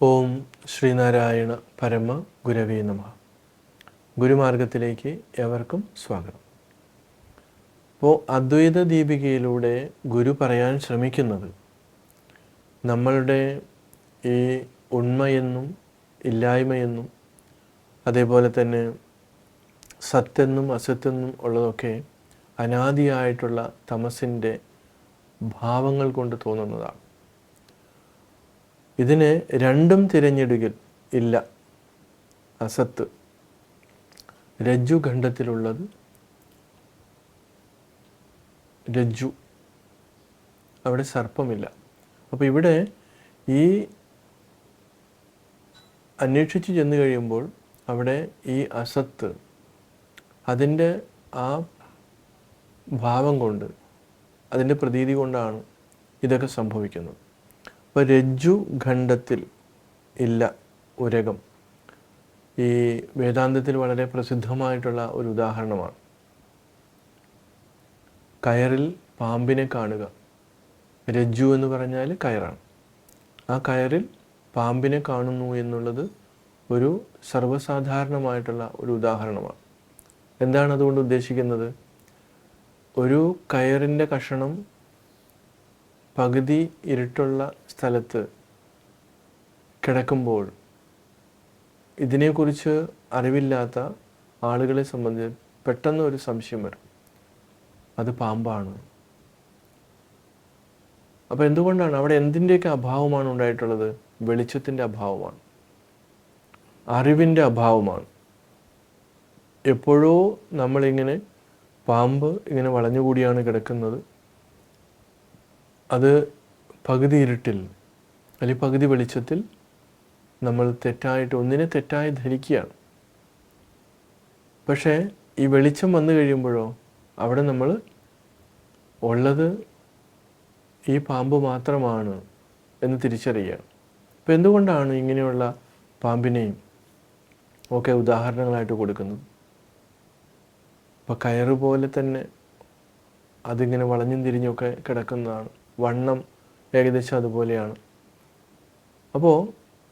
ഓം ശ്രീനാരായണ പരമ ഗുരവേ നമഃ. ഗുരുമാർഗത്തിലേക്ക് ഏവർക്കും സ്വാഗതം. അപ്പോൾ അദ്വൈത ദീപികയിലൂടെ ഗുരു പറയാൻ ശ്രമിക്കുന്നത് നമ്മളുടെ ഈ ഉണ്മയെന്നും ഇല്ലായ്മയെന്നും അതേപോലെ തന്നെ സത്തെന്നും അസത്തെന്നും ഉള്ളതൊക്കെ അനാദിയായിട്ടുള്ള തമസിൻ്റെ ഭാവങ്ങൾ കൊണ്ട് തോന്നുന്നതാണ്. ഇതിനെ രണ്ടും തിരഞ്ഞെടുക്കൽ ഇല്ല. അസത്ത് രജ്ജു ഖണ്ഡത്തിലുള്ളത് രജ്ജു, അവിടെ സർപ്പമില്ല. അപ്പോൾ ഇവിടെ ഈ അന്വേഷിച്ച് ചെന്ന് കഴിയുമ്പോൾ അവിടെ ഈ അസത്ത് അതിൻ്റെ ആ ഭാവം കൊണ്ട്, അതിൻ്റെ പ്രതീതി കൊണ്ടാണ് ഇതൊക്കെ സംഭവിക്കുന്നത്. അപ്പോൾ രജ്ജു ഖണ്ഡത്തിൽ ഇല്ല ഉരകം. ഈ വേദാന്തത്തിൽ വളരെ പ്രസിദ്ധമായിട്ടുള്ള ഒരു ഉദാഹരണമാണ്. കയറിൽ പാമ്പിനെ കാണുക. രജ്ജു എന്ന് പറഞ്ഞാൽ കയറാണ്. ആ കയറിൽ പാമ്പിനെ കാണുന്നു എന്നുള്ളത് ഒരു സർവ്വസാധാരണമായിട്ടുള്ള ഒരു ഉദാഹരണമാണ്. എന്താണ് അതുകൊണ്ട് ഉദ്ദേശിക്കുന്നത്? ഒരു കയറിൻ്റെ കഷണം പകുതി ഇരുട്ടുള്ള സ്ഥലത്ത് കിടക്കുമ്പോൾ ഇതിനെക്കുറിച്ച് അറിവില്ലാത്ത ആളുകളെ സംബന്ധിച്ച് പെട്ടെന്ന് ഒരു സംശയം വരും, അത് പാമ്പാണ്. അപ്പോൾ എന്തുകൊണ്ടാണ്? അവിടെ എന്തിൻ്റെയൊക്കെ അഭാവമാണ് ഉണ്ടായിട്ടുള്ളത്? വെളിച്ചത്തിൻ്റെ അഭാവമാണ്, അറിവിൻ്റെ അഭാവമാണ്. എപ്പോഴോ നമ്മളിങ്ങനെ പാമ്പ് ഇങ്ങനെ വളഞ്ഞുകൂടിയാണ് കിടക്കുന്നത്, അത് പകുതി ഇരുട്ടിൽ അല്ലെങ്കിൽ പകുതി വെളിച്ചത്തിൽ നമ്മൾ ഒന്നിനെ തെറ്റായി ധരിക്കുകയാണ്. പക്ഷേ ഈ വെളിച്ചം വന്നു കഴിയുമ്പോഴോ അവിടെ നമ്മൾ ഉള്ളത് ഈ പാമ്പ് മാത്രമാണ് എന്ന് തിരിച്ചറിയുകയാണ്. അപ്പോൾ എന്തുകൊണ്ടാണ് ഇങ്ങനെയുള്ള പാമ്പിനെയും ഒക്കെ ഉദാഹരണങ്ങളായിട്ട് കൊടുക്കുന്നത്? അപ്പോൾ കയറ് പോലെ തന്നെ അതിങ്ങനെ വളഞ്ഞും തിരിഞ്ഞൊക്കെ കിടക്കുന്നതാണ്. വണ്ണം ഏകദേശം അതുപോലെയാണ്. അപ്പോൾ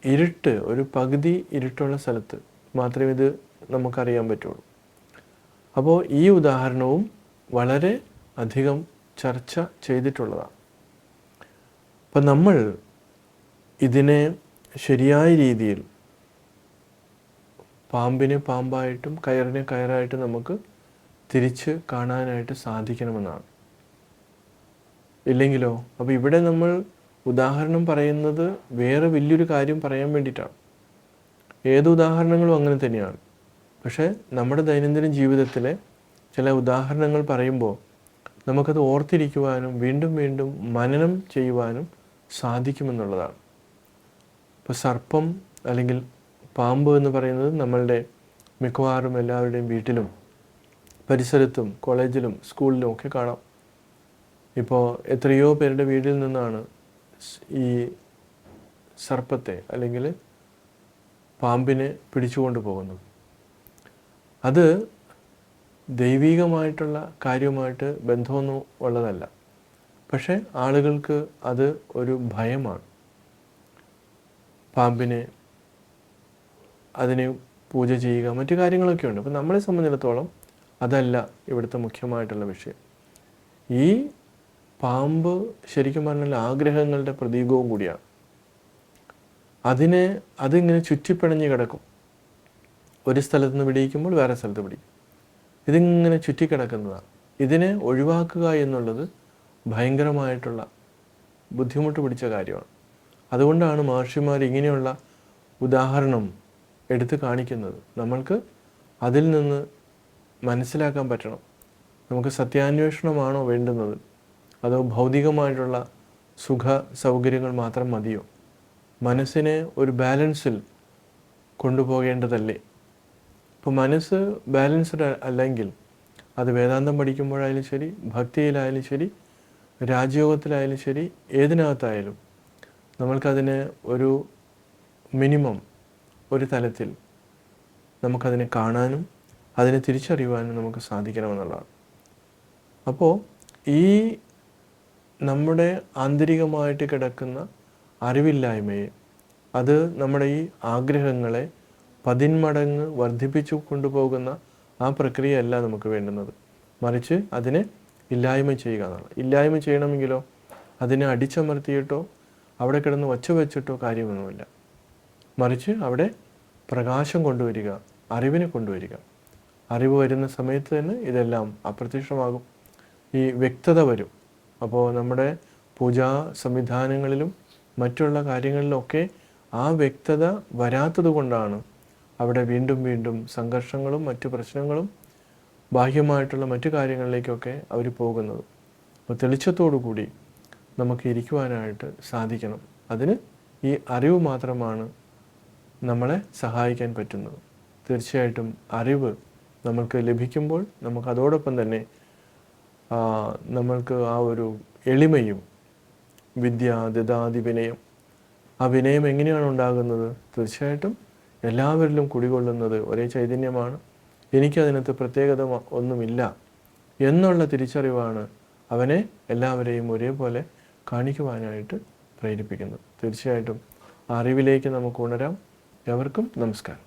ഇരുട്ട്, ഒരു പകുതി ഇരുട്ടുള്ള സ്ഥലത്ത് മാത്രമേ ഇത് നമുക്കറിയാൻ പറ്റുള്ളൂ. അപ്പോൾ ഈ ഉദാഹരണവും വളരെ അധികം ചർച്ച ചെയ്തിട്ടുള്ളതാണ്. അപ്പം നമ്മൾ ഇതിനെ ശരിയായ രീതിയിൽ പാമ്പിനെ പാമ്പായിട്ടും കയറിനെ കയറായിട്ടും നമുക്ക് തിരിച്ച് കാണാനായിട്ട് സാധിക്കണമെന്നാണ്. ഇല്ലെങ്കിലോ? അപ്പോൾ ഇവിടെ നമ്മൾ ഉദാഹരണം പറയുന്നത് വേറെ വലിയൊരു കാര്യം പറയാൻ വേണ്ടിയിട്ടാണ്. ഏത് ഉദാഹരണങ്ങളും അങ്ങനെ തന്നെയാണ്. പക്ഷേ നമ്മുടെ ദൈനംദിന ജീവിതത്തിലെ ചില ഉദാഹരണങ്ങൾ പറയുമ്പോൾ നമുക്കത് ഓർത്തിരിക്കുവാനും വീണ്ടും വീണ്ടും മനനം ചെയ്യുവാനും സാധിക്കുമെന്നുള്ളതാണ്. ഇപ്പോൾ സർപ്പം അല്ലെങ്കിൽ പാമ്പ് എന്ന് പറയുന്നത് നമ്മളുടെ മിക്കവാറും എല്ലാവരുടെയും വീട്ടിലും പരിസരത്തും കോളേജിലും സ്കൂളിലും ഒക്കെ കാണാം. ഇപ്പോൾ എത്രയോ പേരുടെ വീട്ടിൽ നിന്നാണ് ഈ സർപ്പത്തെ അല്ലെങ്കിൽ പാമ്പിനെ പിടിച്ചുകൊണ്ട് പോകുന്നത്. അത് ദൈവികമായിട്ടുള്ള കാര്യമായിട്ട് ബന്ധമൊന്നും ഉള്ളതല്ല. പക്ഷേ ആളുകൾക്ക് അത് ഒരു ഭയമാണ്. പാമ്പിനെ, അതിനെ പൂജ ചെയ്യുക, മറ്റു കാര്യങ്ങളൊക്കെ ഉണ്ട്. അപ്പം നമ്മളെ സംബന്ധിച്ചിടത്തോളം അതല്ല ഇവിടുത്തെ മുഖ്യമായിട്ടുള്ള വിഷയം. ഈ പാമ്പ് ശരിക്കും പറഞ്ഞാൽ ആഗ്രഹങ്ങളുടെ പ്രതീകവും കൂടിയാണ്. അതിങ്ങനെ ചുറ്റിപ്പിണഞ്ഞ് കിടക്കും. ഒരു സ്ഥലത്ത് നിന്ന് പിടിക്കുമ്പോൾ വേറെ സ്ഥലത്ത് പിടിക്കും. ഇതിങ്ങനെ ചുറ്റിക്കിടക്കുന്നതാണ്. ഇതിനെ ഒഴിവാക്കുക എന്നുള്ളത് ഭയങ്കരമായിട്ടുള്ള ബുദ്ധിമുട്ട് പിടിച്ച കാര്യമാണ്. അതുകൊണ്ടാണ് മഹർഷിമാർ ഇങ്ങനെയുള്ള ഉദാഹരണം എടുത്ത് കാണിക്കുന്നത്. നമ്മൾക്ക് അതിൽ നിന്ന് മനസ്സിലാക്കാൻ പറ്റണം, നമുക്ക് സത്യാന്വേഷണമാണോ വേണ്ടുന്നത്, അതോ ഭൗതികമായിട്ടുള്ള സുഖ സൗകര്യങ്ങൾ മാത്രം മതിയോ? മനസ്സിനെ ഒരു ബാലൻസിൽ കൊണ്ടുപോകേണ്ടതല്ലേ? ഇപ്പോൾ മനസ്സ് ബാലൻസ്ഡ് അല്ലെങ്കിൽ അത് വേദാന്തം പഠിക്കുമ്പോഴായാലും ശരി, ഭക്തിയിലായാലും ശരി, രാജയോഗത്തിലായാലും ശരി, ഏതിനകത്തായാലും നമ്മൾക്കതിനെ ഒരു മിനിമം ഒരു തലത്തിൽ നമുക്കതിനെ കാണാനും അതിനെ തിരിച്ചറിയുവാനും നമുക്ക് സാധിക്കണമെന്നുള്ളതാണ്. അപ്പോൾ ഈ നമ്മുടെ ആന്തരികമായിട്ട് കിടക്കുന്ന അറിവില്ലായ്മയെ അത് നമ്മുടെ ഈ ആഗ്രഹങ്ങളെ 10 മടങ്ങ് വർദ്ധിപ്പിച്ചു കൊണ്ടുപോകുന്ന ആ പ്രക്രിയയല്ല നമുക്ക് വേണ്ടുന്നത്. മറിച്ച് അതിനെ ഇല്ലായ്മ ചെയ്യുക എന്നാണ്. ഇല്ലായ്മ ചെയ്യണമെങ്കിലോ അതിനെ അടിച്ചമർത്തിയിട്ടോ അവിടെ കിടന്ന് ഒച്ച വെച്ചിട്ടോ കാര്യമൊന്നുമില്ല. മറിച്ച് അവിടെ പ്രകാശം കൊണ്ടുവരിക, അറിവിനെ കൊണ്ടുവരിക. അറിവ് വരുന്ന സമയത്ത് തന്നെ ഇതെല്ലാം അപ്രത്യക്ഷമാകും, ഈ വ്യക്തത വരും. അപ്പോൾ നമ്മുടെ പൂജാ സംവിധാനങ്ങളിലും മറ്റുള്ള കാര്യങ്ങളിലൊക്കെ ആ വ്യക്തത വരാത്തത് കൊണ്ടാണ് അവിടെ വീണ്ടും വീണ്ടും സംഘർഷങ്ങളും മറ്റു പ്രശ്നങ്ങളും ബാഹ്യമായിട്ടുള്ള മറ്റു കാര്യങ്ങളിലേക്കൊക്കെ അവർ പോകുന്നത്. അപ്പോൾ തെളിച്ചത്തോടു കൂടി നമുക്ക് ഇരിക്കുവാനായിട്ട് സാധിക്കണം. അതിന് ഈ അറിവ് മാത്രമാണ് നമ്മളെ സഹായിക്കാൻ പറ്റുന്നത്. തീർച്ചയായിട്ടും അറിവ് നമ്മൾക്ക് ലഭിക്കുമ്പോൾ നമുക്ക് അതോടൊപ്പം തന്നെ നമ്മൾക്ക് ആ ഒരു എളിമയും വിദ്യ ദദാതി വിനയം. ആ വിനയം എങ്ങനെയാണ് ഉണ്ടാകുന്നത്? തീർച്ചയായിട്ടും എല്ലാവരിലും കുടികൊള്ളുന്നത് ഒരേ ചൈതന്യമാണ്, എനിക്കതിനകത്ത് പ്രത്യേകത ഒന്നുമില്ല എന്നുള്ള തിരിച്ചറിവാണ് അവനെ എല്ലാവരെയും ഒരേപോലെ കാണിക്കുവാനായിട്ട് പ്രേരിപ്പിക്കുന്നത്. തീർച്ചയായിട്ടും അറിവിലേക്ക് നമുക്ക് ഉണരാം. എവർക്കും നമസ്കാരം.